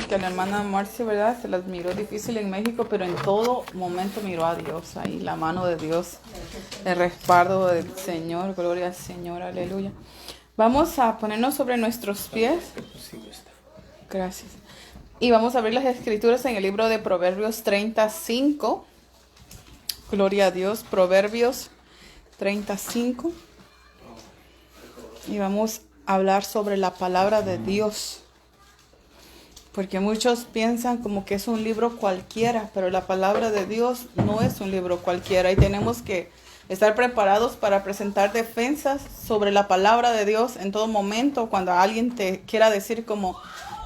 que a la hermana Marcia, ¿verdad? Se las miró difícil en México, pero en todo momento miró a Dios. Ahí la mano de Dios, el respaldo del Señor. Gloria al Señor, aleluya. Vamos a ponernos sobre nuestros pies. Gracias. Y vamos a abrir las escrituras en el libro de Proverbios 35. Gloria a Dios, Proverbios 35. Y vamos a hablar sobre la palabra de Dios. Porque muchos piensan como que es un libro cualquiera, pero la palabra de Dios no es un libro cualquiera. Y tenemos que estar preparados para presentar defensas sobre la palabra de Dios en todo momento. Cuando alguien te quiera decir como,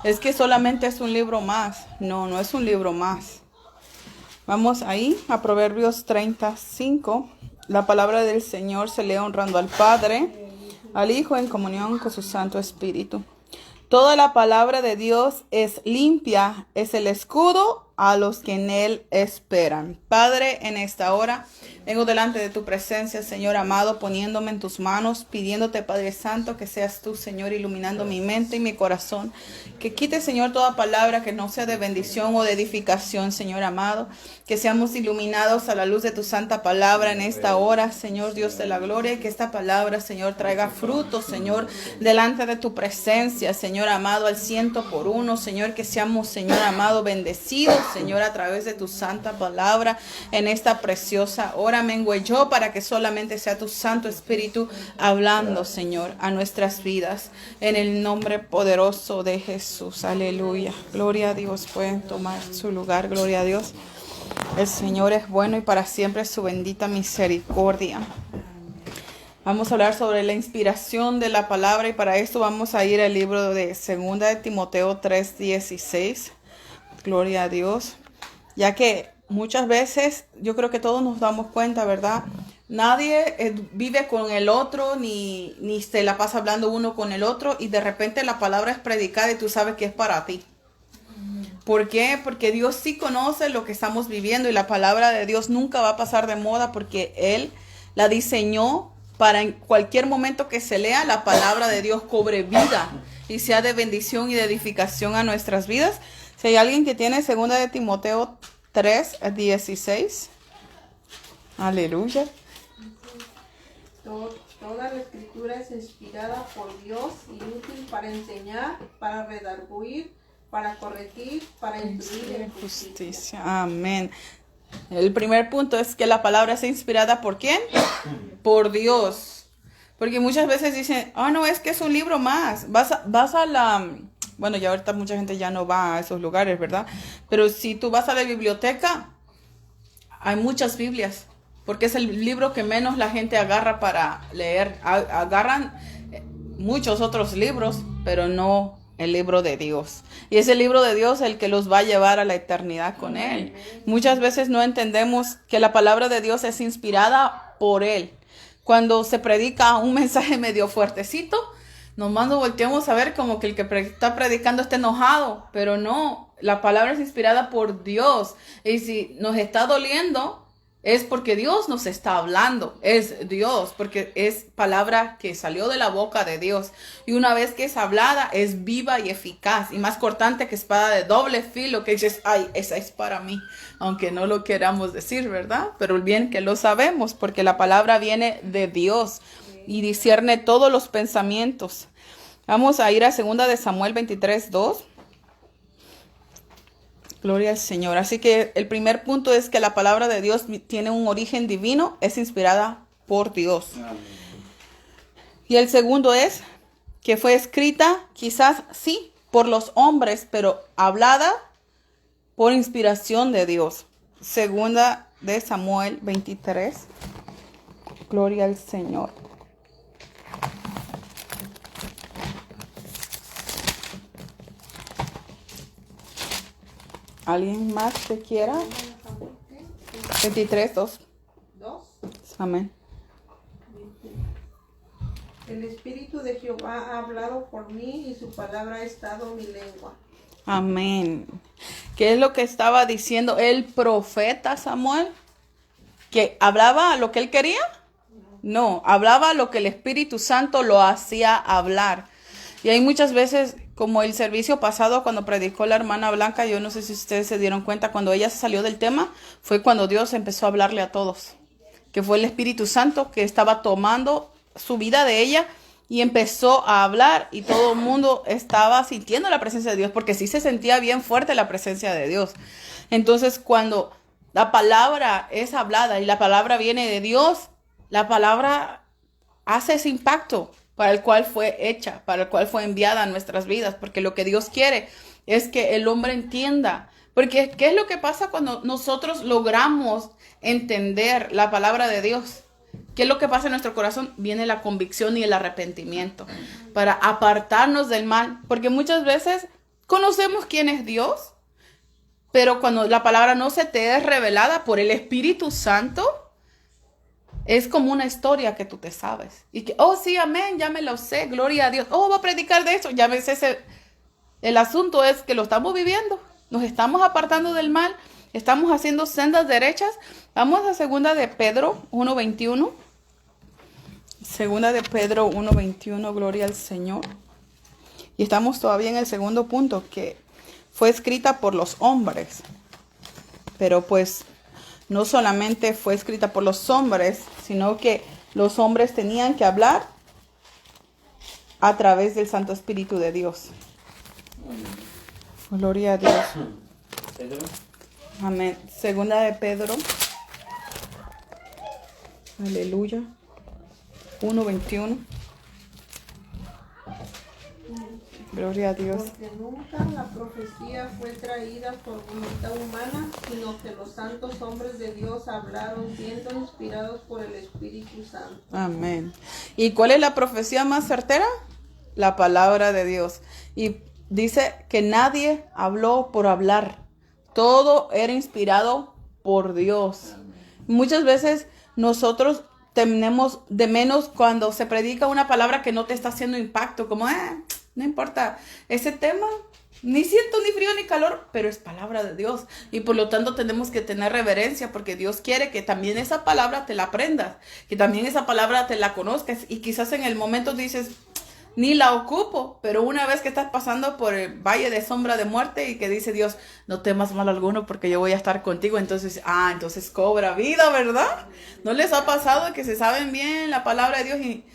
es que solamente es un libro más. No, no es un libro más. Vamos ahí a Proverbios 35. La palabra del Señor se lee honrando al Padre, al Hijo en comunión con su Santo Espíritu. Toda la palabra de Dios es limpia, es el escudo a los que en él esperan. Padre, en esta hora vengo delante de tu presencia, Señor amado, poniéndome en tus manos, pidiéndote, Padre Santo, que seas tú, Señor, iluminando mi mente y mi corazón. Que quite, Señor, toda palabra que no sea de bendición o de edificación, Señor amado. Que seamos iluminados a la luz de tu santa palabra en esta hora, Señor Dios de la gloria. Y que esta palabra, Señor, traiga fruto, Señor, delante de tu presencia, Señor amado, al 100%, Señor. Que seamos, Señor amado, bendecidos, Señor, a través de tu santa palabra en esta preciosa hora. Mengue yo para que solamente sea tu Santo Espíritu hablando, Señor, a nuestras vidas. En el nombre poderoso de Jesús. Aleluya. Gloria a Dios. Pueden tomar su lugar. Gloria a Dios. El Señor es bueno y para siempre su bendita misericordia. Vamos a hablar sobre la inspiración de la palabra y para esto vamos a ir al libro de 2 de Timoteo 3:16. Gloria a Dios. Ya que muchas veces yo creo que todos nos damos cuenta, ¿verdad? Nadie vive con el otro ni se la pasa hablando uno con el otro y de repente la palabra es predicada y tú sabes que es para ti. ¿Por qué? Porque Dios sí conoce lo que estamos viviendo y la palabra de Dios nunca va a pasar de moda porque Él la diseñó para en cualquier momento que se lea la palabra de Dios cobre vida y sea de bendición y de edificación a nuestras vidas. Si hay alguien que tiene 2 de Timoteo 3:16. Aleluya. Toda la escritura es inspirada por Dios y útil para enseñar, para redarguir, para corregir, para instruir en justicia. Amén. El primer punto es que la palabra es inspirada ¿por quién? Por Dios. Porque muchas veces dicen, no, es que es un libro más. Vas a la... Bueno, ya ahorita mucha gente ya no va a esos lugares, ¿verdad? Pero si tú vas a la biblioteca, hay muchas Biblias. Porque es el libro que menos la gente agarra para leer. Agarran muchos otros libros, pero no el libro de Dios. Y es el libro de Dios el que los va a llevar a la eternidad con Él. Muchas veces no entendemos que la palabra de Dios es inspirada por Él. Cuando se predica un mensaje medio fuertecito, nomás nos volteamos a ver como que el que está predicando está enojado. Pero no, la palabra es inspirada por Dios. Y si nos está doliendo, es porque Dios nos está hablando, es Dios, porque es palabra que salió de la boca de Dios. Y una vez que es hablada, es viva y eficaz, y más cortante que espada de doble filo, que dices, ay, esa es para mí, aunque no lo queramos decir, ¿verdad? Pero bien que lo sabemos, porque la palabra viene de Dios y discierne todos los pensamientos. Vamos a ir a 2 de Samuel 23:2. Gloria al Señor. Así que el primer punto es que la palabra de Dios tiene un origen divino, es inspirada por Dios. Amén. Y el segundo es que fue escrita, quizás sí, por los hombres, pero hablada por inspiración de Dios. 2 de Samuel 23. Gloria al Señor. ¿Alguien más que quiera? 23:2. Amén. El Espíritu de Jehová ha hablado por mí y su palabra ha estado en mi lengua. Amén. ¿Qué es lo que estaba diciendo el profeta Samuel? ¿Que hablaba lo que él quería? No, hablaba lo que el Espíritu Santo lo hacía hablar. Y hay muchas veces como el servicio pasado cuando predicó la hermana Blanca, yo no sé si ustedes se dieron cuenta, cuando ella se salió del tema, fue cuando Dios empezó a hablarle a todos, que fue el Espíritu Santo que estaba tomando su vida de ella y empezó a hablar y todo el mundo estaba sintiendo la presencia de Dios, porque sí se sentía bien fuerte la presencia de Dios. Entonces, cuando la palabra es hablada y la palabra viene de Dios, la palabra hace ese impacto para el cual fue hecha, para el cual fue enviada a nuestras vidas, porque lo que Dios quiere es que el hombre entienda. Porque, ¿qué es lo que pasa cuando nosotros logramos entender la palabra de Dios? ¿Qué es lo que pasa en nuestro corazón? Viene la convicción y el arrepentimiento para apartarnos del mal, porque muchas veces conocemos quién es Dios, pero cuando la palabra no se te es revelada por el Espíritu Santo, es como una historia que tú te sabes. Y que, oh sí, amén, ya me lo sé, gloria a Dios. Oh, voy a predicar de eso, ya me sé. El asunto es que lo estamos viviendo. Nos estamos apartando del mal, estamos haciendo sendas derechas. Vamos a segunda de Pedro 1:21. Segunda de Pedro 1:21, gloria al Señor. Y estamos todavía en el segundo punto, que fue escrita por los hombres. Pero pues no solamente fue escrita por los hombres, sino que los hombres tenían que hablar a través del Santo Espíritu de Dios. Gloria a Dios. Amén. Segunda de Pedro. Aleluya. 1:21. Gloria a Dios. Porque nunca la profecía fue traída por voluntad humana, sino que los santos hombres de Dios hablaron siendo inspirados por el Espíritu Santo. Amén. ¿Y cuál es la profecía más certera? La palabra de Dios. Y dice que nadie habló por hablar. Todo era inspirado por Dios. Muchas veces nosotros tenemos de menos cuando se predica una palabra que no te está haciendo impacto, como, no importa, ese tema, ni siento ni frío ni calor, pero es palabra de Dios. Y por lo tanto tenemos que tener reverencia, porque Dios quiere que también esa palabra te la aprendas, que también esa palabra te la conozcas. Y quizás en el momento dices, ni la ocupo, pero una vez que estás pasando por el valle de sombra de muerte y que dice Dios, no temas mal alguno porque yo voy a estar contigo, entonces cobra vida, ¿verdad? ¿No les ha pasado que se saben bien la palabra de Dios y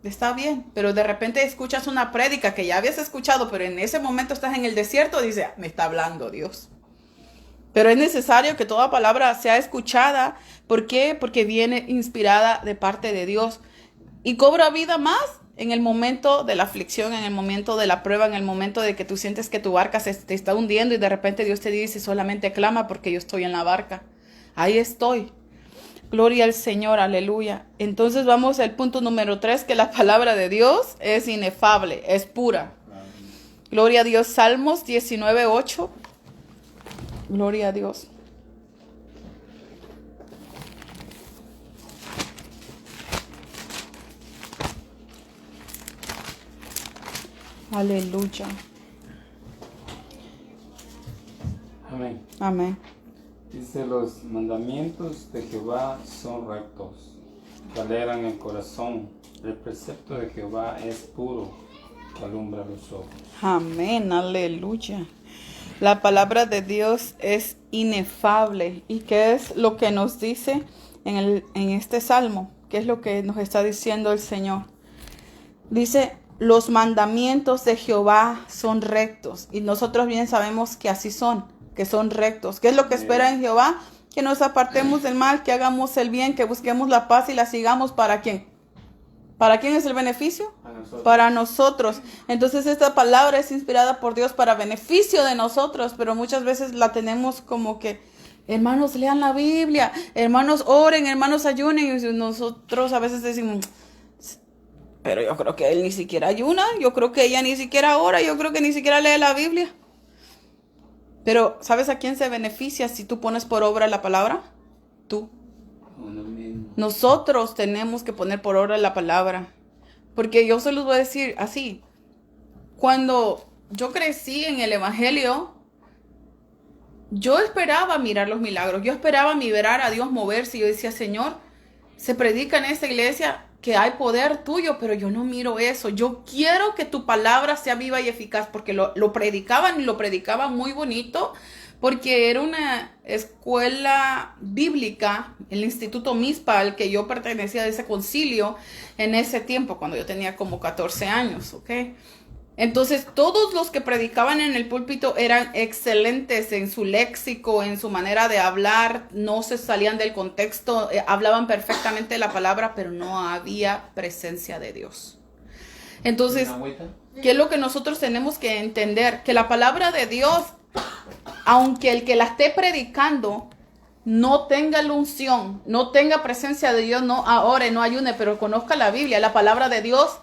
está bien, pero de repente escuchas una prédica que ya habías escuchado, pero en ese momento estás en el desierto y dices, me está hablando Dios? Pero es necesario que toda palabra sea escuchada. ¿Por qué? Porque viene inspirada de parte de Dios y cobra vida más en el momento de la aflicción, en el momento de la prueba, en el momento de que tú sientes que tu barca se te está hundiendo y de repente Dios te dice, solamente clama porque yo estoy en la barca. Ahí estoy. Gloria al Señor, aleluya. Entonces vamos al punto número 3, que la palabra de Dios es inefable, es pura. Gloria a Dios. Salmos 19:8. Gloria a Dios. Aleluya. Amén. Amén. Dice, los mandamientos de Jehová son rectos, que alegran el corazón. El precepto de Jehová es puro, que alumbra los ojos. Amén, aleluya. La palabra de Dios es inefable. ¿Y qué es lo que nos dice en este salmo? ¿Qué es lo que nos está diciendo el Señor? Dice, los mandamientos de Jehová son rectos. Y nosotros bien sabemos que así son, que son rectos. ¿Qué es lo que espera en Jehová? Que nos apartemos del mal, que hagamos el bien, que busquemos la paz y la sigamos. ¿Para quién? ¿Para quién es el beneficio? Para nosotros. Entonces esta palabra es inspirada por Dios para beneficio de nosotros, pero muchas veces la tenemos como que, hermanos, lean la Biblia, hermanos, oren, hermanos, ayunen, y nosotros a veces decimos, pero yo creo que él ni siquiera ayuna, yo creo que ella ni siquiera ora, yo creo que ni siquiera lee la Biblia. Pero ¿sabes a quién se beneficia si tú pones por obra la palabra? Tú. Nosotros tenemos que poner por obra la palabra. Porque yo se los voy a decir así. Cuando yo crecí en el Evangelio, yo esperaba mirar los milagros. Yo esperaba mirar a Dios moverse. Y yo decía, Señor, se predica en esta iglesia que hay poder tuyo, pero yo no miro eso. Yo quiero que tu palabra sea viva y eficaz, porque lo predicaban y lo predicaban muy bonito, porque era una escuela bíblica, el Instituto Mizpa, al que yo pertenecía de ese concilio en ese tiempo, cuando yo tenía como 14 años, ¿ok? Entonces, todos los que predicaban en el púlpito eran excelentes en su léxico, en su manera de hablar, no se salían del contexto, hablaban perfectamente la palabra, pero no había presencia de Dios. Entonces, ¿qué es lo que nosotros tenemos que entender? Que la palabra de Dios, aunque el que la esté predicando no tenga la unción, no tenga presencia de Dios, no ore, no ayune, pero conozca la Biblia, la palabra de Dios,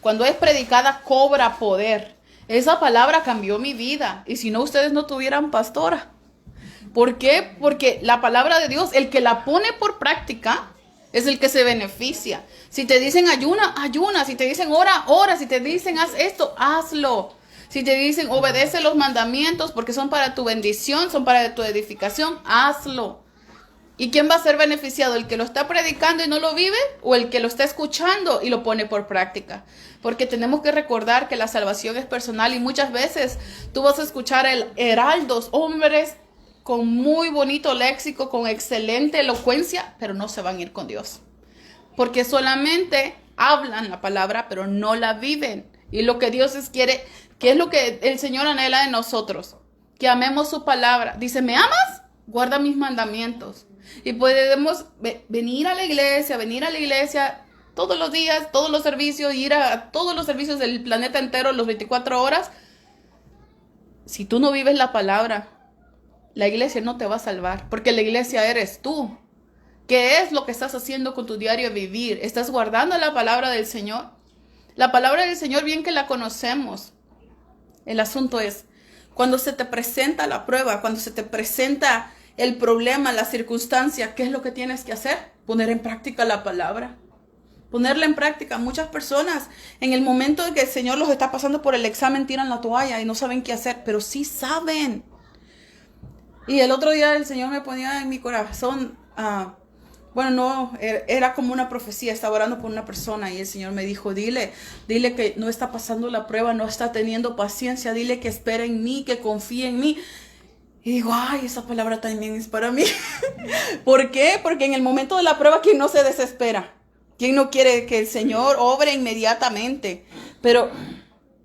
cuando es predicada, cobra poder. Esa palabra cambió mi vida. Y si no, ustedes no tuvieran pastora. ¿Por qué? Porque la palabra de Dios, el que la pone por práctica, es el que se beneficia. Si te dicen ayuna, ayuna. Si te dicen ora, ora. Si te dicen haz esto, hazlo. Si te dicen obedece los mandamientos porque son para tu bendición, son para tu edificación, hazlo. ¿Y quién va a ser beneficiado? ¿El que lo está predicando y no lo vive? ¿O el que lo está escuchando y lo pone por práctica? Porque tenemos que recordar que la salvación es personal y muchas veces tú vas a escuchar heraldos, hombres con muy bonito léxico, con excelente elocuencia, pero no se van a ir con Dios. Porque solamente hablan la palabra, pero no la viven. Y lo que Dios quiere, que es lo que el Señor anhela de nosotros, que amemos su palabra. Dice, ¿me amas? Guarda mis mandamientos. Y podemos venir a la iglesia todos los días, todos los servicios, ir a todos los servicios del planeta entero, los 24 horas. Si tú no vives la palabra, la iglesia no te va a salvar, porque la iglesia eres tú. ¿Qué es lo que estás haciendo con tu diario vivir? ¿Estás guardando la palabra del Señor? La palabra del Señor, bien que la conocemos. El asunto es, cuando se te presenta la prueba, cuando se te presenta el problema, la circunstancia, ¿qué es lo que tienes que hacer? Poner en práctica la palabra. Ponerla en práctica. Muchas personas en el momento en que el Señor los está pasando por el examen tiran la toalla y no saben qué hacer, pero sí saben. Y el otro día el Señor me ponía en mi corazón, era como una profecía, estaba orando por una persona y el Señor me dijo, dile que no está pasando la prueba, no está teniendo paciencia, dile que espera en mí, que confíe en mí. Y digo, ay, esa palabra también es para mí. ¿Por qué? Porque en el momento de la prueba, ¿quién no se desespera? ¿Quién no quiere que el Señor obre inmediatamente? Pero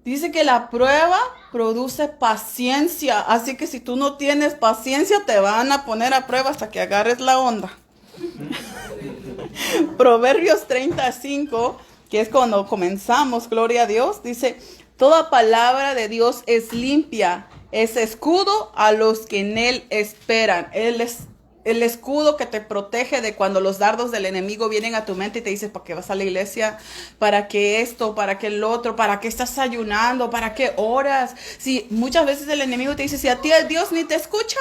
dice que la prueba produce paciencia. Así que si tú no tienes paciencia, te van a poner a prueba hasta que agarres la onda. Proverbios 35, que es cuando comenzamos, gloria a Dios, dice, toda palabra de Dios es limpia, es escudo a los que en él esperan. Él es el escudo que te protege de cuando los dardos del enemigo vienen a tu mente y te dices, ¿para qué vas a la iglesia? ¿Para qué esto? ¿Para qué el otro? ¿Para qué estás ayunando? ¿Para qué oras? Si muchas veces el enemigo te dice, si a ti Dios ni te escucha.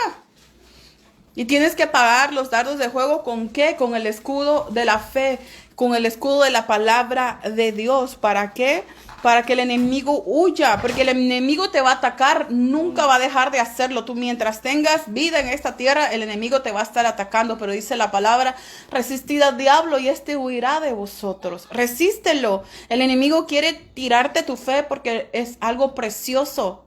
Y tienes que pagar los dardos de fuego, ¿con qué? Con el escudo de la fe, con el escudo de la palabra de Dios. ¿Para qué? Para que el enemigo huya, porque el enemigo te va a atacar, nunca va a dejar de hacerlo. Tú mientras tengas vida en esta tierra, el enemigo te va a estar atacando, pero dice la palabra, resistid al diablo y éste huirá de vosotros. Resístelo. El enemigo quiere tirarte tu fe porque es algo precioso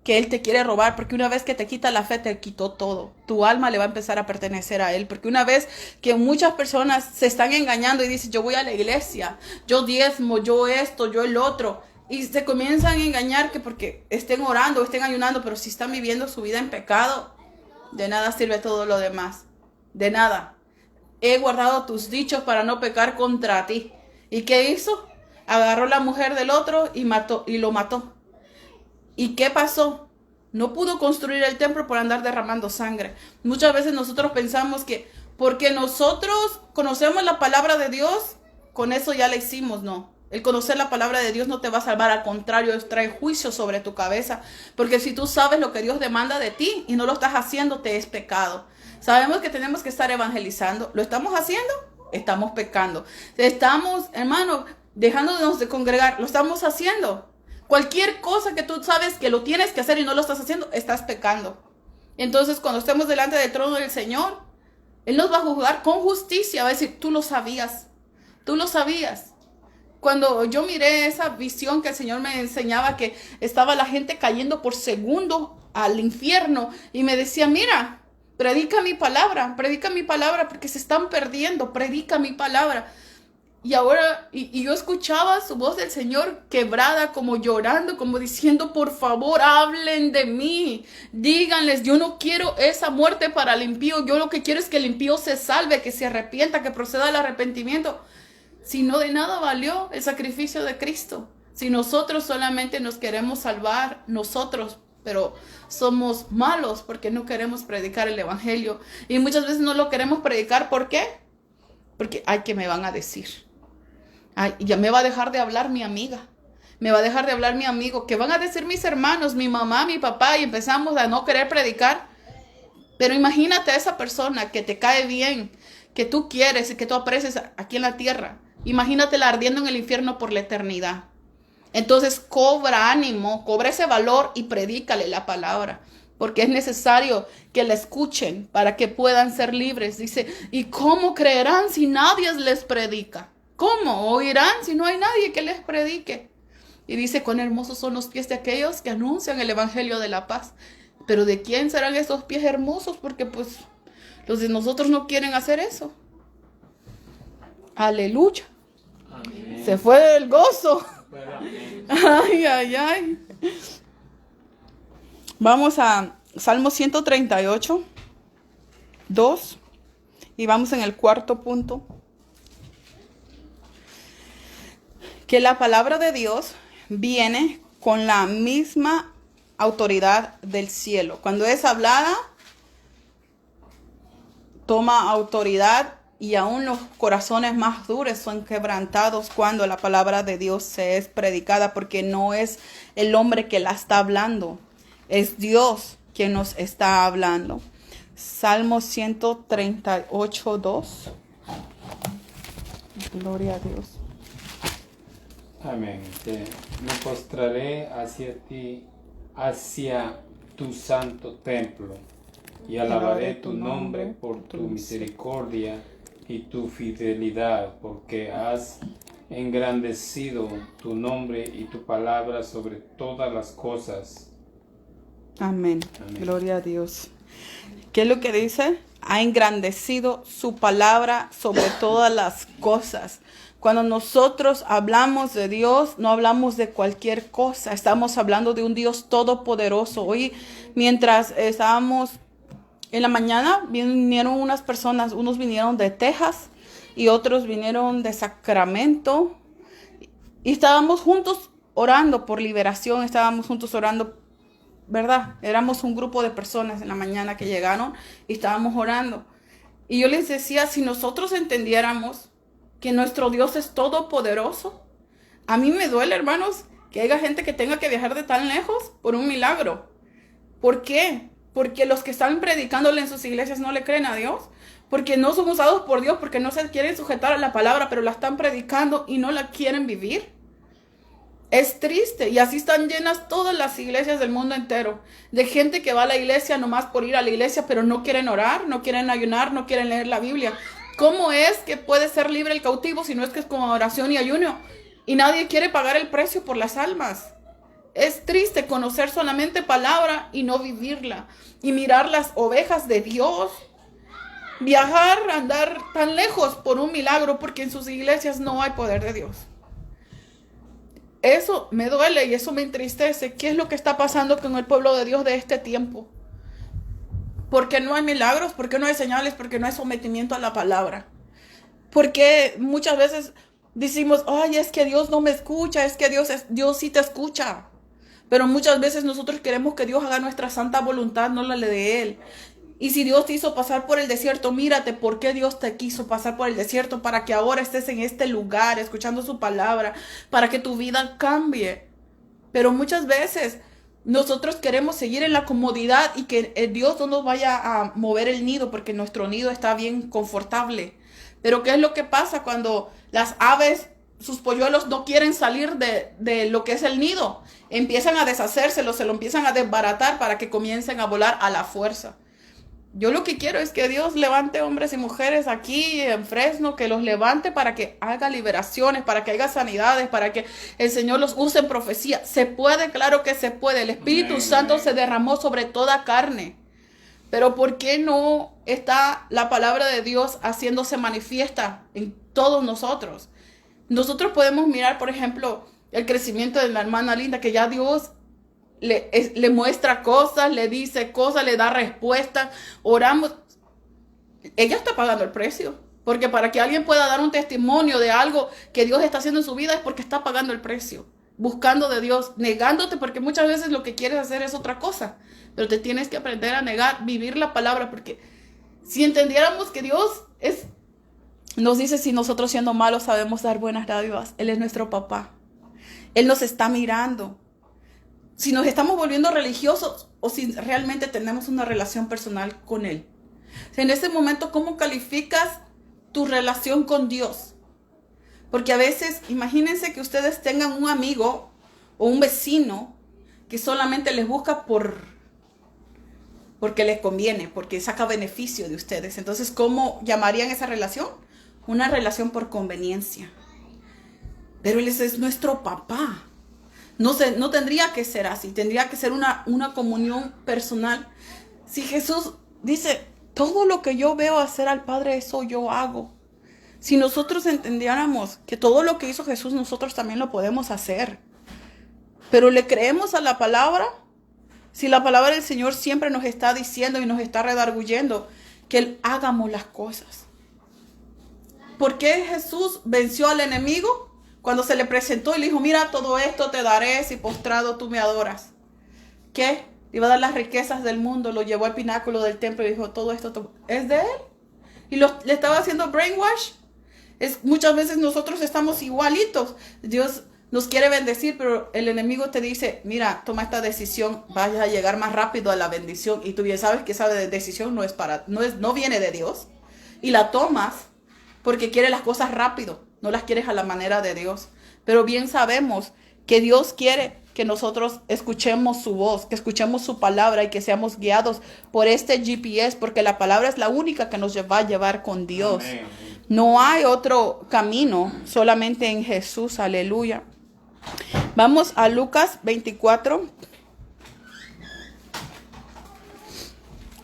que él te quiere robar, porque una vez que te quita la fe, te quitó todo. Tu alma le va a empezar a pertenecer a él, porque una vez que muchas personas se están engañando y dicen, yo voy a la iglesia, yo diezmo, yo esto, yo el otro, y se comienzan a engañar que porque estén orando, estén ayunando, pero si están viviendo su vida en pecado, de nada sirve todo lo demás, de nada. He guardado tus dichos para no pecar contra ti. ¿Y qué hizo? Agarró la mujer del otro y lo mató. ¿Y qué pasó? No pudo construir el templo por andar derramando sangre. Muchas veces nosotros pensamos que porque nosotros conocemos la palabra de Dios, con eso ya la hicimos. No. El conocer la palabra de Dios no te va a salvar. Al contrario, trae juicio sobre tu cabeza. Porque si tú sabes lo que Dios demanda de ti y no lo estás haciendo, te es pecado. Sabemos que tenemos que estar evangelizando. ¿Lo estamos haciendo? Estamos pecando. Estamos, hermano, dejándonos de congregar. ¿Lo estamos haciendo? Cualquier cosa que tú sabes que lo tienes que hacer y no lo estás haciendo, estás pecando. Entonces, cuando estemos delante del trono del Señor, Él nos va a juzgar con justicia. Va a decir, tú lo sabías. Tú lo sabías. cuando yo miré esa visión que el Señor me enseñaba, que estaba la gente cayendo por segundo al infierno, y me decía, mira, predica mi palabra, porque se están perdiendo, predica mi palabra. Y ahora, y yo escuchaba su voz del Señor quebrada, como llorando, como diciendo, por favor, hablen de mí. Díganles, yo no quiero esa muerte para el impío. Yo lo que quiero es que el impío se salve, que se arrepienta, que proceda al arrepentimiento. Si no, de nada valió el sacrificio de Cristo. Si nosotros solamente nos queremos salvar, nosotros, pero somos malos porque no queremos predicar el evangelio. Y muchas veces no lo queremos predicar. ¿Por qué? Porque, ay, ¿qué me van a decir? Ay, ya me va a dejar de hablar mi amiga, me va a dejar de hablar mi amigo, ¿qué van a decir mis hermanos, mi mamá, mi papá? Y empezamos a no querer predicar. Pero imagínate a esa persona que te cae bien, que tú quieres y que tú aprecias aquí en la tierra. Imagínatela ardiendo en el infierno por la eternidad. Entonces cobra ánimo, cobra ese valor y predícale la palabra. Porque es necesario que la escuchen para que puedan ser libres. Dice, ¿y cómo creerán si nadie les predica? ¿Cómo oirán si no hay nadie que les predique? Y dice, cuán hermosos son los pies de aquellos que anuncian el evangelio de la paz. Pero ¿de quién serán esos pies hermosos? Porque pues los de nosotros no quieren hacer eso. Aleluya. Amén. Se fue el gozo. Ay, ay, ay. Vamos a Salmo 138, 2. Y vamos en el cuarto punto. Que la palabra de Dios viene con la misma autoridad del cielo. Cuando es hablada, toma autoridad, y aún los corazones más duros son quebrantados cuando la palabra de Dios se es predicada, porque no es el hombre que la está hablando, es Dios quien nos está hablando. Salmo 138, 2. Gloria a Dios. Amén. Me postraré hacia ti, hacia tu santo templo, y alabaré tu nombre por tu misericordia y tu fidelidad, porque has engrandecido tu nombre y tu palabra sobre todas las cosas. Amén. Amén. Gloria a Dios. ¿Qué es lo que dice? Ha engrandecido su palabra sobre todas las cosas. Cuando nosotros hablamos de Dios, no hablamos de cualquier cosa. Estamos hablando de un Dios todopoderoso. Hoy, mientras estábamos en la mañana, vinieron unas personas. Unos vinieron de Texas y otros vinieron de Sacramento. Y estábamos juntos orando por liberación. Estábamos juntos orando, ¿verdad? Éramos un grupo de personas en la mañana que llegaron y estábamos orando. Y yo les decía, si nosotros entendiéramos que nuestro Dios es todopoderoso. A mí me duele, hermanos, que haya gente que tenga que viajar de tan lejos por un milagro. ¿Por qué? Porque los que están predicándole en sus iglesias no le creen a Dios. Porque no son usados por Dios, porque no se quieren sujetar a la palabra, pero la están predicando y no la quieren vivir. Es triste, y así están llenas todas las iglesias del mundo entero, de gente que va a la iglesia nomás por ir a la iglesia, pero no quieren orar, no quieren ayunar, no quieren leer la Biblia. ¿Cómo es que puede ser libre el cautivo si no es que es con oración y ayuno? Y nadie quiere pagar el precio por las almas. Es triste conocer solamente palabra y no vivirla. Y mirar las ovejas de Dios viajar, andar tan lejos por un milagro, porque en sus iglesias no hay poder de Dios. Eso me duele y eso me entristece. ¿Qué es lo que está pasando con el pueblo de Dios de este tiempo? ¿Por qué no hay milagros? ¿Por qué no hay señales? ¿Por qué no hay sometimiento a la palabra? Porque muchas veces decimos, ay, es que Dios no me escucha, es que Dios sí te escucha. Pero muchas veces nosotros queremos que Dios haga nuestra santa voluntad, no la de Él. Y si Dios te hizo pasar por el desierto, mírate por qué Dios te quiso pasar por el desierto, para que ahora estés en este lugar, escuchando su palabra, para que tu vida cambie. Pero muchas veces nosotros queremos seguir en la comodidad y que Dios no nos vaya a mover el nido, porque nuestro nido está bien confortable. Pero ¿qué es lo que pasa cuando las aves, sus polluelos, no quieren salir de lo que es el nido? Empiezan a deshacérselo, se lo empiezan a desbaratar para que comiencen a volar a la fuerza. Yo lo que quiero es que Dios levante hombres y mujeres aquí en Fresno, que los levante para que haga liberaciones, para que haga sanidades, para que el Señor los use en profecía. Se puede, claro que se puede. El Espíritu Santo se derramó sobre toda carne. Pero ¿por qué no está la palabra de Dios haciéndose manifiesta en todos nosotros? Nosotros podemos mirar, por ejemplo, el crecimiento de la hermana Linda, que ya Dios le muestra cosas, le dice cosas, le da respuestas. Oramos. Ella está pagando el precio. Porque para que alguien pueda dar un testimonio de algo que Dios está haciendo en su vida es porque está pagando el precio. Buscando de Dios, negándote, porque muchas veces lo que quieres hacer es otra cosa. Pero te tienes que aprender a negar, vivir la palabra, porque si entendiéramos que Dios nos dice, si nosotros siendo malos sabemos dar buenas dádivas, Él es nuestro papá. Él nos está mirando. Si nos estamos volviendo religiosos o si realmente tenemos una relación personal con Él. En ese momento, ¿cómo calificas tu relación con Dios? Porque a veces, imagínense que ustedes tengan un amigo o un vecino que solamente les busca porque les conviene, porque saca beneficio de ustedes. Entonces, ¿cómo llamarían esa relación? Una relación por conveniencia. Pero Él es nuestro papá. No tendría que ser así, tendría que ser una comunión personal. Si Jesús dice, todo lo que yo veo hacer al Padre, eso yo hago. Si nosotros entendiéramos que todo lo que hizo Jesús, nosotros también lo podemos hacer. Pero ¿le creemos a la palabra? Si la palabra del Señor siempre nos está diciendo y nos está redarguyendo que hagamos las cosas. ¿Por qué Jesús venció al enemigo? Cuando se le presentó y le dijo, mira, todo esto te daré si postrado tú me adoras. ¿Qué? Le iba a dar las riquezas del mundo, lo llevó al pináculo del templo y dijo, todo esto es de él. Y le estaba haciendo brainwash. Muchas veces nosotros estamos igualitos. Dios nos quiere bendecir, pero el enemigo te dice, mira, toma esta decisión, vayas a llegar más rápido a la bendición. Y tú bien sabes que esa decisión no viene de Dios. Y la tomas porque quieres las cosas rápido, no las quieres a la manera de Dios. Pero bien sabemos que Dios quiere que nosotros escuchemos su voz, que escuchemos su palabra y que seamos guiados por este GPS, porque la palabra es la única que nos va a llevar con Dios. Amén. No hay otro camino, solamente en Jesús, aleluya. Vamos a Lucas 24.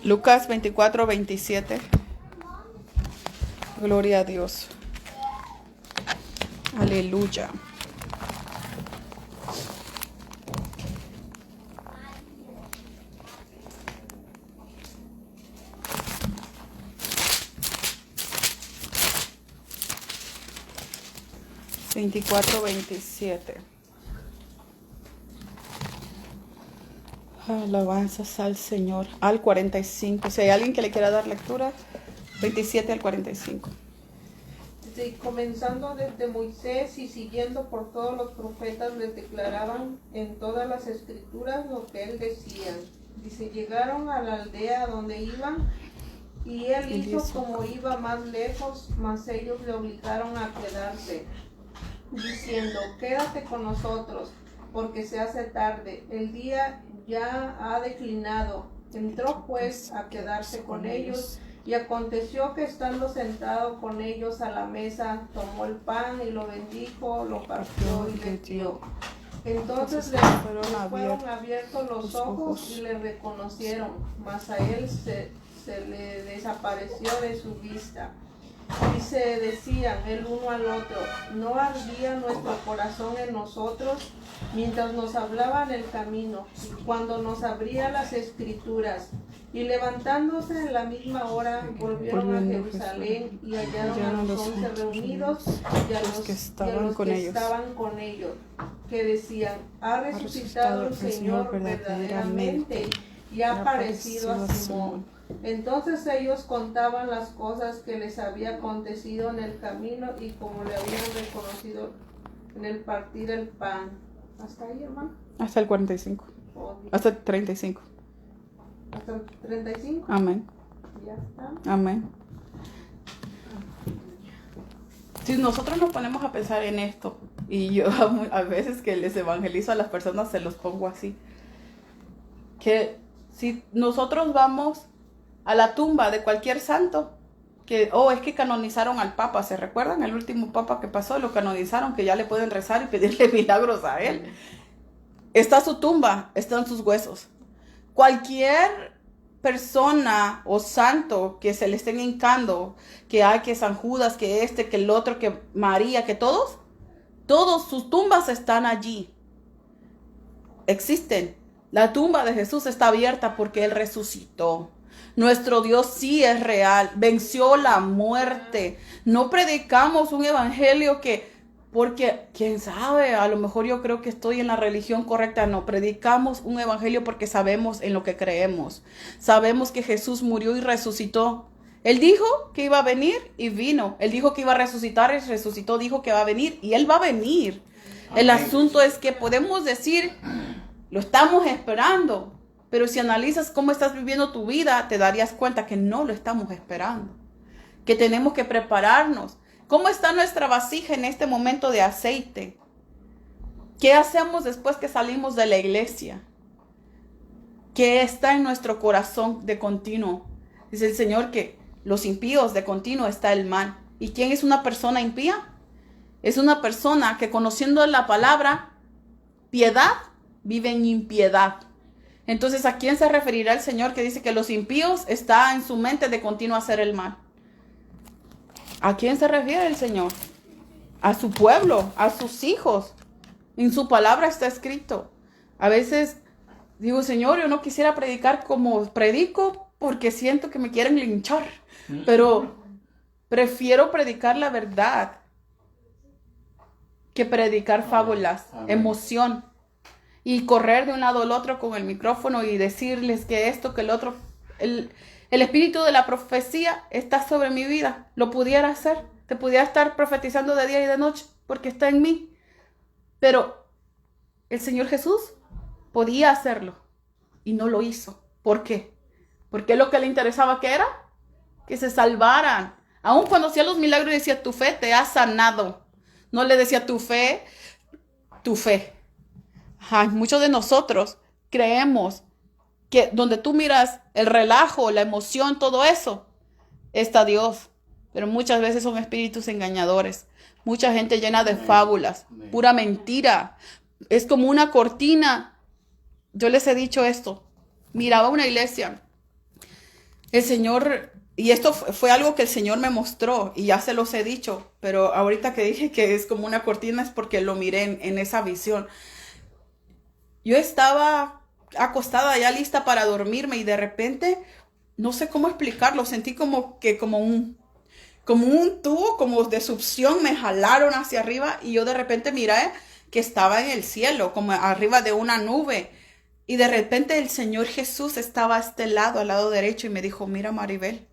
Lucas 24, 27. Gloria a Dios. Aleluya. Veinticuatro, 27. Alabanzas al Señor. Al 45. Si hay alguien que le quiera dar lectura, 27 al 45. Sí, comenzando desde Moisés y siguiendo por todos los profetas, les declaraban en todas las escrituras lo que él decía. Dice, llegaron a la aldea donde iban y él hizo como iba más lejos, mas ellos le obligaron a quedarse, diciendo, quédate con nosotros, porque se hace tarde, el día ya ha declinado. Entró pues a quedarse con ellos, y aconteció que estando sentado con ellos a la mesa, tomó el pan y lo bendijo, lo partió y les dio. Entonces les fueron abiertos los ojos y le reconocieron, mas a él se le desapareció de su vista. Y se decían el uno al otro, ¿no ardía nuestro corazón en nosotros mientras nos hablaba en el camino, cuando nos abría las escrituras? Y levantándose en la misma hora, volvieron a Jerusalén y hallaron a los 11 reunidos y a los que estaban con ellos, que decían, ha resucitado el Señor verdaderamente y ha aparecido a Simón. Entonces ellos contaban las cosas que les había acontecido en el camino y como le habían reconocido en el partir el pan. ¿Hasta ahí, hermano? Hasta el 45. Hasta el 35. ¿Hasta el 35? Amén. Ya está. Amén. Si nosotros nos ponemos a pensar en esto, y yo a veces que les evangelizo a las personas se los pongo así, que si nosotros vamos a la tumba de cualquier santo, es que canonizaron al Papa, ¿se recuerdan? El último Papa que pasó, lo canonizaron, que ya le pueden rezar y pedirle milagros a él. Está su tumba, están sus huesos. Cualquier persona o santo que se le estén hincando, que San Judas, que el otro, que María, que todos sus tumbas están allí. Existen. La tumba de Jesús está abierta porque Él resucitó. Nuestro Dios sí es real, venció la muerte. No predicamos un evangelio porque, quién sabe, a lo mejor yo creo que estoy en la religión correcta. No, predicamos un evangelio porque sabemos en lo que creemos. Sabemos que Jesús murió y resucitó. Él dijo que iba a venir y vino. Él dijo que iba a resucitar y resucitó. Dijo que va a venir y Él va a venir. El asunto es que podemos decir, lo estamos esperando. Pero si analizas cómo estás viviendo tu vida, te darías cuenta que no lo estamos esperando. Que tenemos que prepararnos. ¿Cómo está nuestra vasija en este momento de aceite? ¿Qué hacemos después que salimos de la iglesia? ¿Qué está en nuestro corazón de continuo? Dice el Señor que los impíos de continuo está el mal. ¿Y quién es una persona impía? Es una persona que conociendo la palabra piedad, vive en impiedad. Entonces, ¿a quién se referirá el Señor que dice que los impíos está en su mente de continuo hacer el mal? ¿A quién se refiere el Señor? A su pueblo, a sus hijos. En su palabra está escrito. A veces digo, Señor, yo no quisiera predicar como predico porque siento que me quieren linchar. Pero prefiero predicar la verdad que predicar fábulas, emoción. Y correr de un lado al otro con el micrófono y decirles que esto, que el otro. El espíritu de la profecía está sobre mi vida. Lo pudiera hacer. Te pudiera estar profetizando de día y de noche porque está en mí. Pero el Señor Jesús podía hacerlo y no lo hizo. ¿Por qué? Porque lo que le interesaba que era que se salvaran. Aun cuando hacía los milagros decía, tu fe te ha sanado. No le decía tu fe. Muchos de nosotros creemos que donde tú miras el relajo, la emoción, todo eso, está Dios. Pero muchas veces son espíritus engañadores. Mucha gente llena de fábulas, pura mentira. Es como una cortina. Yo les he dicho esto. Miraba una iglesia. El Señor, y esto fue algo que el Señor me mostró, y ya se los he dicho, pero ahorita que dije que es como una cortina es porque lo miré en esa visión. Yo estaba acostada ya lista para dormirme y de repente, no sé cómo explicarlo, sentí como un tubo como de succión, me jalaron hacia arriba y yo de repente miré que estaba en el cielo, como arriba de una nube. Y de repente el Señor Jesús estaba a este lado, al lado derecho, y me dijo, mira Maribel,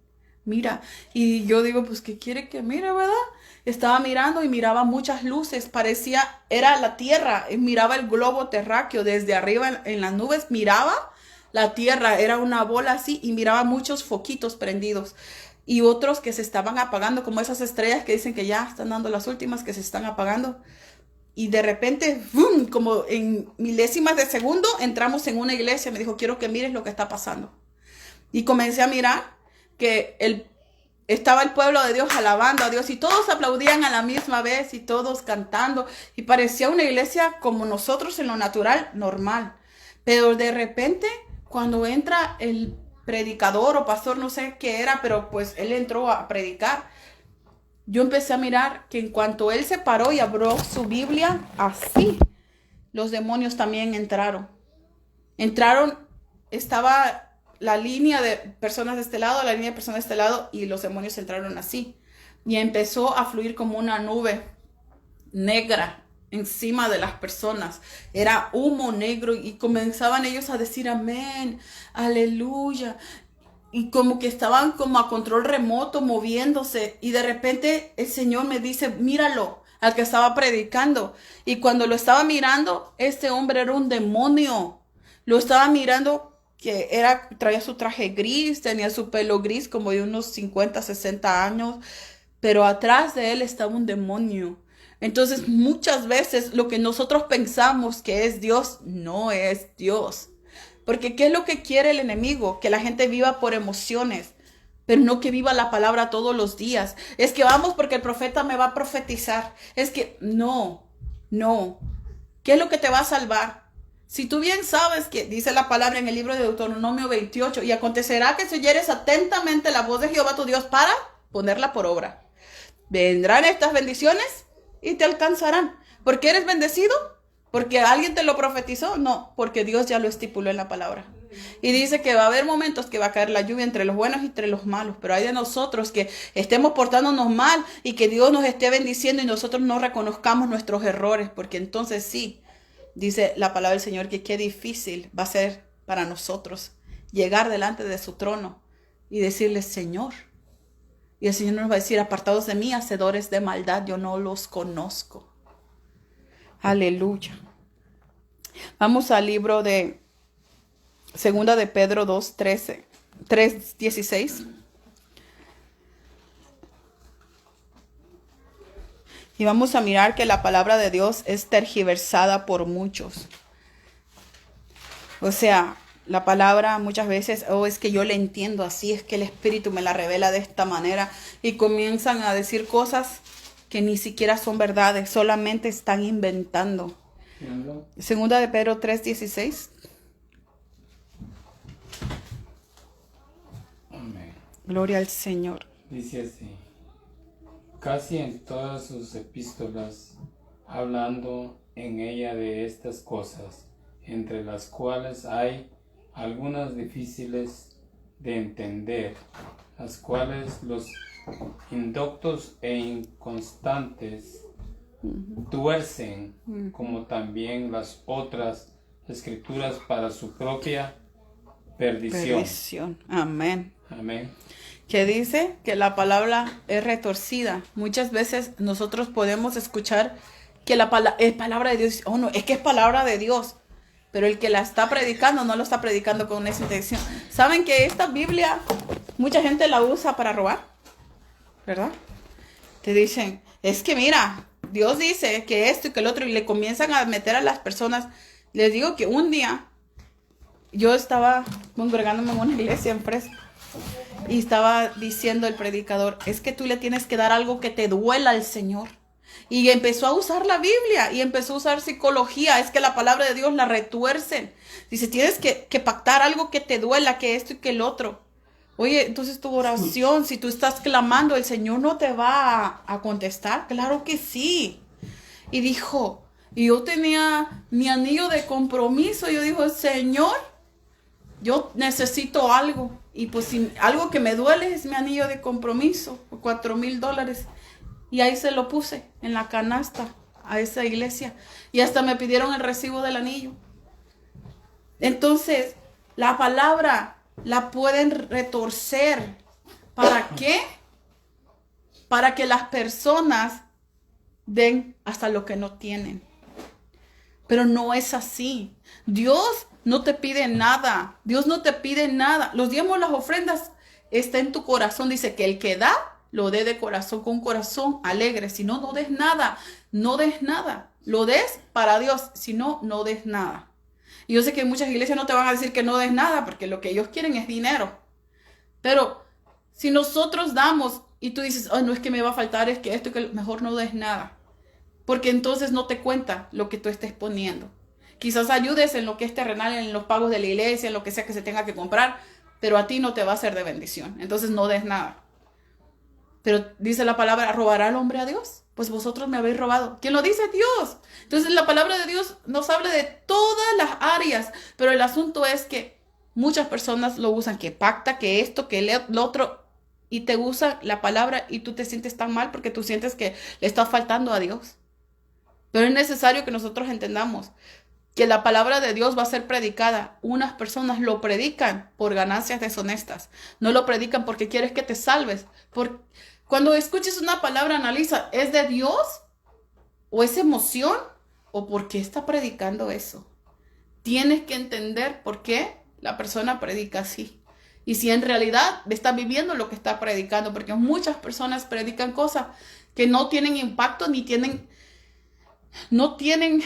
mira. Y yo digo, pues, ¿qué quiere que mire, verdad? Estaba mirando y miraba muchas luces, era la tierra, miraba el globo terráqueo desde arriba en las nubes, miraba la tierra, era una bola así, y miraba muchos foquitos prendidos. Y otros que se estaban apagando, como esas estrellas que dicen que ya están dando las últimas, que se están apagando. Y de repente, ¡boom!, como en milésimas de segundo, entramos en una iglesia. Me dijo, quiero que mires lo que está pasando. Y comencé a mirar que estaba el pueblo de Dios alabando a Dios. Y todos aplaudían a la misma vez y todos cantando. Y parecía una iglesia como nosotros en lo natural, normal. Pero de repente, cuando entra el predicador o pastor, no sé qué era, pero pues él entró a predicar. Yo empecé a mirar que en cuanto él se paró y abrió su Biblia, así, los demonios también entraron. Estaba la línea de personas de este lado, la línea de personas de este lado, y los demonios entraron así. Y empezó a fluir como una nube negra encima de las personas. Era humo negro y comenzaban ellos a decir amén, aleluya. Y como que estaban como a control remoto moviéndose. Y de repente el Señor me dice, míralo, al que estaba predicando. Y cuando lo estaba mirando, este hombre era un demonio. Lo estaba mirando que traía su traje gris, tenía su pelo gris como de unos 50, 60 años. Pero atrás de él estaba un demonio. Entonces muchas veces lo que nosotros pensamos que es Dios, no es Dios. Porque ¿qué es lo que quiere el enemigo? Que la gente viva por emociones, pero no que viva la palabra todos los días. Es que vamos porque el profeta me va a profetizar. Es que no. ¿Qué es lo que te va a salvar? Si tú bien sabes que dice la palabra en el libro de Deuteronomio 28, y acontecerá que si oyeres atentamente la voz de Jehová tu Dios para ponerla por obra, vendrán estas bendiciones y te alcanzarán. ¿Por qué eres bendecido? ¿Porque alguien te lo profetizó? No, porque Dios ya lo estipuló en la palabra. Y dice que va a haber momentos que va a caer la lluvia entre los buenos y entre los malos. Pero hay de nosotros que estemos portándonos mal y que Dios nos esté bendiciendo y nosotros no reconozcamos nuestros errores. Porque entonces sí, dice la palabra del Señor que qué difícil va a ser para nosotros llegar delante de su trono y decirle, Señor. Y el Señor nos va a decir, apartados de mí, hacedores de maldad, yo no los conozco. Aleluya. Vamos al libro de Segunda de Pedro 3:16. Y vamos a mirar que la palabra de Dios es tergiversada por muchos. O sea, la palabra muchas veces, es que yo la entiendo así, es que el Espíritu me la revela de esta manera. Y comienzan a decir cosas que ni siquiera son verdades, solamente están inventando. Segunda de Pedro 3:16. Amén. Gloria al Señor. Dice así: casi en todas sus epístolas, hablando en ella de estas cosas, entre las cuales hay algunas difíciles de entender, las cuales los indoctos e inconstantes tuercen, como también las otras escrituras para su propia perdición. Amén. Amén. Que dice que la palabra es retorcida. Muchas veces nosotros podemos escuchar que la es palabra de Dios. Oh, no, es que es palabra de Dios. Pero el que la está predicando no lo está predicando con esa intención. ¿Saben que esta Biblia mucha gente la usa para robar? ¿Verdad? Te dicen, es que mira, Dios dice que esto y que el otro, y le comienzan a meter a las personas. Les digo que un día yo estaba congregándome en una iglesia en Fresno y estaba diciendo el predicador, es que tú le tienes que dar algo que te duela al Señor. Y empezó a usar la Biblia y empezó a usar psicología. Es que la palabra de Dios la retuercen. Dice, tienes que pactar algo que te duela, que esto y que el otro. Oye, entonces tu oración, si tú estás clamando, ¿el Señor no te va a contestar? Claro que sí. Y dijo, y yo tenía mi anillo de compromiso. Yo digo, Señor, yo necesito algo. Y pues si algo que me duele es mi anillo de compromiso, por $4,000. Y ahí se lo puse en la canasta a esa iglesia. Y hasta me pidieron el recibo del anillo. Entonces, la palabra la pueden retorcer. ¿Para qué? Para que las personas den hasta lo que no tienen. Pero no es así. Dios no te pide nada. Dios no te pide nada. Los diezmos, las ofrendas, está en tu corazón. Dice que el que da, lo dé de corazón, con un corazón alegre. Si no, no des nada. No des nada. Lo des para Dios. Si no, no des nada. Y yo sé que muchas iglesias no te van a decir que no des nada, porque lo que ellos quieren es dinero. Pero si nosotros damos y tú dices, oh, no es que me va a faltar, es que esto, que mejor no des nada. Porque entonces no te cuenta lo que tú estés poniendo. Quizás ayudes en lo que es terrenal, en los pagos de la iglesia, en lo que sea que se tenga que comprar, pero a ti no te va a ser de bendición. Entonces no des nada. Pero dice la palabra, ¿robará el hombre a Dios? Pues vosotros me habéis robado. ¿Quién lo dice? Dios. Entonces la palabra de Dios nos habla de todas las áreas, pero el asunto es que muchas personas lo usan, que pacta, que esto, que lo otro, y te usa la palabra y tú te sientes tan mal porque tú sientes que le estás faltando a Dios. Pero es necesario que nosotros entendamos que la palabra de Dios va a ser predicada. Unas personas lo predican por ganancias deshonestas. No lo predican porque quieres que te salves. Cuando escuches una palabra, analiza, ¿es de Dios? ¿O es emoción? ¿O por qué está predicando eso? Tienes que entender por qué la persona predica así. Y si en realidad está viviendo lo que está predicando. Porque muchas personas predican cosas que no tienen impacto no tienen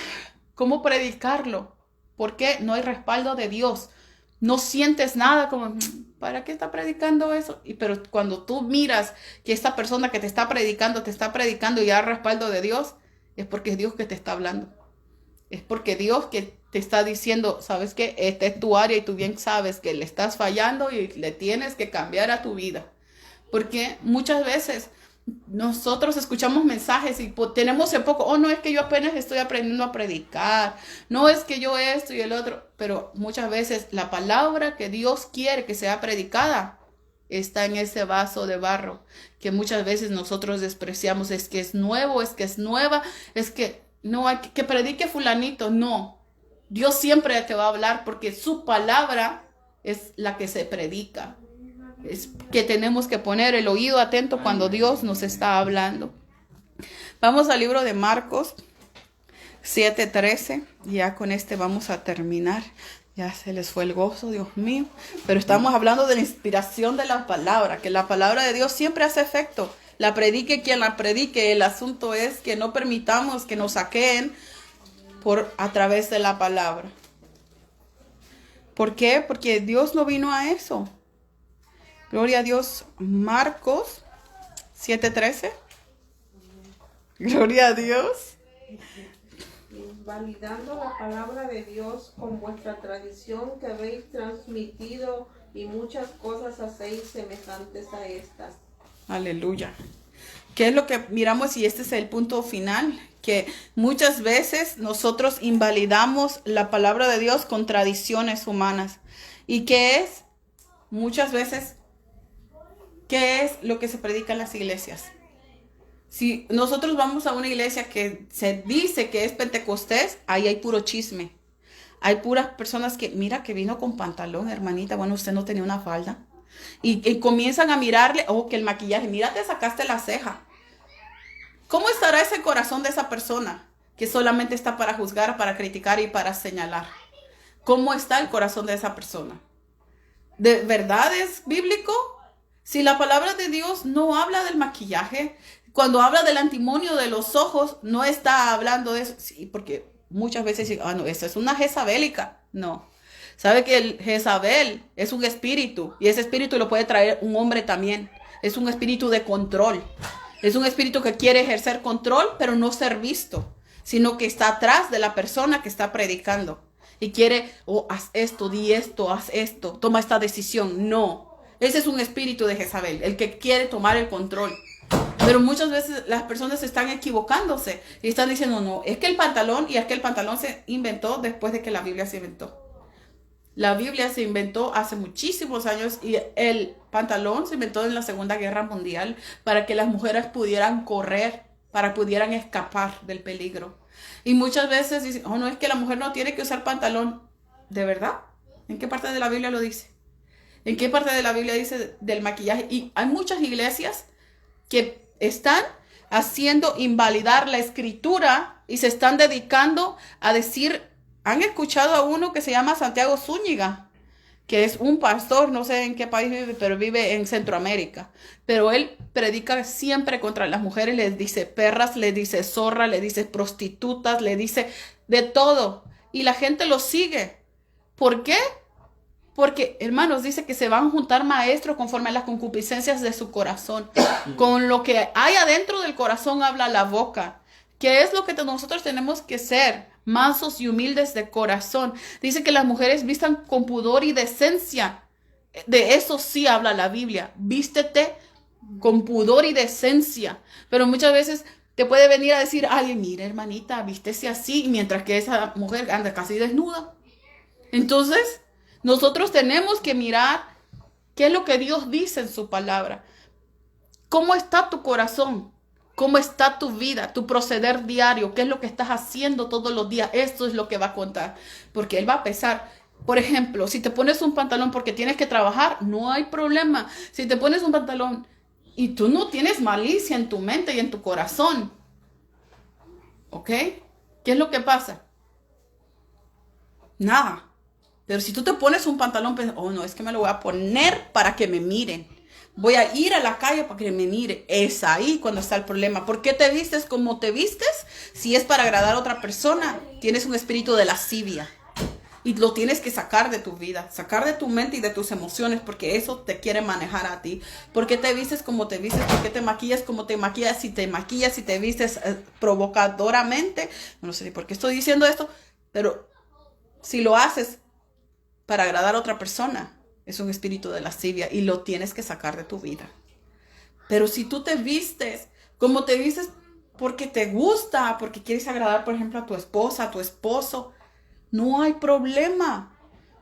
cómo predicarlo. ¿Por qué? No hay respaldo de Dios. no sientes nada, como, ¿para qué está predicando eso? Pero cuando tú miras que esta persona que te está predicando y hay respaldo de Dios, es porque es Dios que te está hablando. Es porque Dios que te está diciendo, ¿sabes qué? Esta es tu área y tú bien sabes que le estás fallando y le tienes que cambiar a tu vida. Porque muchas veces nosotros escuchamos mensajes y tenemos el poco, no es que yo apenas estoy aprendiendo a predicar, no es que yo esto y el otro, pero muchas veces la palabra que Dios quiere que sea predicada está en ese vaso de barro que muchas veces nosotros despreciamos. Es que es nuevo, es que es nueva, es que no hay que predique fulanito. No, Dios siempre te va a hablar porque su palabra es la que se predica. Es que tenemos que poner el oído atento cuando Dios nos está hablando. Vamos al libro de Marcos 7:13. Ya con este vamos a terminar. Ya se les fue el gozo, Dios mío. Pero estamos hablando de la inspiración de la palabra, que la palabra de Dios siempre hace efecto. La predique quien la predique. El asunto es que no permitamos que nos saqueen a través de la palabra. ¿Por qué? Porque Dios no vino a eso. Gloria a Dios. Marcos 7:13. Gloria a Dios. Validando la palabra de Dios con vuestra tradición que habéis transmitido, y muchas cosas hacéis semejantes a estas. Aleluya. ¿Qué es lo que miramos? Y este es el punto final, que muchas veces nosotros invalidamos la palabra de Dios con tradiciones humanas. ¿Y qué es? Muchas veces, ¿qué es lo que se predica en las iglesias? Si nosotros vamos a una iglesia que se dice que es Pentecostés, ahí hay puro chisme. Hay puras personas que, mira que vino con pantalón, hermanita, bueno, usted no tenía una falda. Y comienzan a mirarle, que el maquillaje, mira, te sacaste la ceja. ¿Cómo estará ese corazón de esa persona que solamente está para juzgar, para criticar y para señalar? ¿Cómo está el corazón de esa persona? ¿De verdad es bíblico? Si la palabra de Dios no habla del maquillaje, cuando habla del antimonio de los ojos, no está hablando de eso. Sí, porque muchas veces dicen, no, esa es una jezabélica. No. Sabe que el Jezabel es un espíritu, y ese espíritu lo puede traer un hombre también. Es un espíritu de control. Es un espíritu que quiere ejercer control, pero no ser visto, sino que está atrás de la persona que está predicando. Y quiere, haz esto, di esto, haz esto, toma esta decisión. No, ese es un espíritu de Jezabel, el que quiere tomar el control. Pero muchas veces las personas están equivocándose y están diciendo, no, es que el pantalón, y es que el pantalón se inventó después de que la Biblia se inventó. La Biblia se inventó hace muchísimos años y el pantalón se inventó en la Segunda Guerra Mundial para que las mujeres pudieran correr, para pudieran escapar del peligro. Y muchas veces dicen, no, es que la mujer no tiene que usar pantalón. ¿De verdad? ¿En qué parte de la Biblia lo dice? ¿En qué parte de la Biblia dice del maquillaje? Y hay muchas iglesias que están haciendo invalidar la escritura y se están dedicando a decir, han escuchado a uno que se llama Santiago Zúñiga, que es un pastor, no sé en qué país vive, pero vive en Centroamérica. Pero él predica siempre contra las mujeres, les dice perras, les dice zorra, les dice prostitutas, les dice de todo. Y la gente lo sigue. ¿Por qué? Porque, hermanos, dice que se van a juntar maestros conforme a las concupiscencias de su corazón. Con lo que hay adentro del corazón habla la boca. ¿Qué es lo que nosotros tenemos que ser? Mansos y humildes de corazón. Dice que las mujeres vistan con pudor y decencia. De eso sí habla la Biblia. Vístete con pudor y decencia. Pero muchas veces te puede venir a decir, ay, mira, hermanita, vístese así, mientras que esa mujer anda casi desnuda. Entonces, nosotros tenemos que mirar qué es lo que Dios dice en su palabra. ¿Cómo está tu corazón? ¿Cómo está tu vida, tu proceder diario? ¿Qué es lo que estás haciendo todos los días? Esto es lo que va a contar, porque Él va a pesar. Por ejemplo, si te pones un pantalón porque tienes que trabajar, no hay problema. Si te pones un pantalón y tú no tienes malicia en tu mente y en tu corazón, ¿ok? ¿Qué es lo que pasa? Nada. Pero si tú te pones un pantalón, no, es que me lo voy a poner para que me miren. Voy a ir a la calle para que me mire. Es ahí cuando está el problema. ¿Por qué te vistes como te vistes? Si es para agradar a otra persona, tienes un espíritu de lascivia. Y lo tienes que sacar de tu vida, sacar de tu mente y de tus emociones, porque eso te quiere manejar a ti. ¿Por qué te vistes como te vistes? ¿Por qué te maquillas como te maquillas? Si te maquillas, si te vistes provocadoramente. No sé por qué estoy diciendo esto, pero si lo haces para agradar a otra persona, es un espíritu de lascivia y lo tienes que sacar de tu vida. Pero si tú te vistes como te vistes porque te gusta, porque quieres agradar, por ejemplo, a tu esposa, a tu esposo, no hay problema.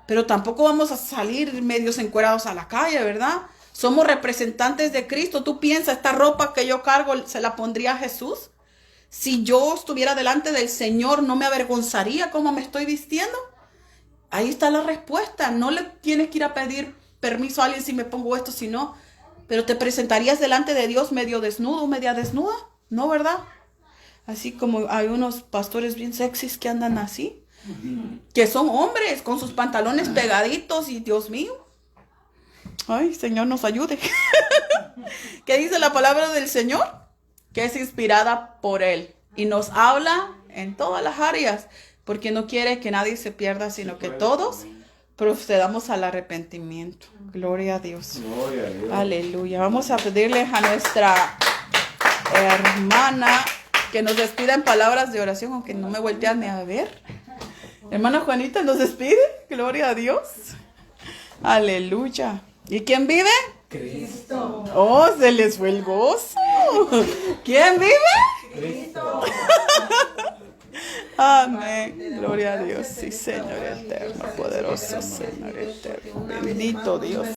Pero tampoco vamos a salir medios encuerados a la calle, ¿verdad? Somos representantes de Cristo. Tú piensas, esta ropa que yo cargo, ¿se la pondría a Jesús? Si yo estuviera delante del Señor, ¿no me avergonzaría cómo me estoy vistiendo? Ahí está la respuesta. No le tienes que ir a pedir permiso a alguien si me pongo esto, si no. Pero te presentarías delante de Dios medio desnudo, media desnuda, ¿no, verdad? Así como hay unos pastores bien sexys que andan así, que son hombres con sus pantalones pegaditos y Dios mío. Ay, Señor, nos ayude. ¿Qué dice la palabra del Señor? Que es inspirada por Él y nos habla en todas las áreas, porque no quiere que nadie se pierda, sino que todos procedamos al arrepentimiento. Gloria a Dios. Gloria a Dios. Aleluya. Vamos a pedirle a nuestra hermana que nos despida en palabras de oración, aunque no me voltean ni a ver. Hermana Juanita nos despide. Gloria a Dios. Aleluya. ¿Y quién vive? Cristo. Oh, se les fue el gozo. ¿Quién vive? Cristo. Amén. Gloria a Dios. Sí, Señor eterno, poderoso Señor eterno. Bendito Dios.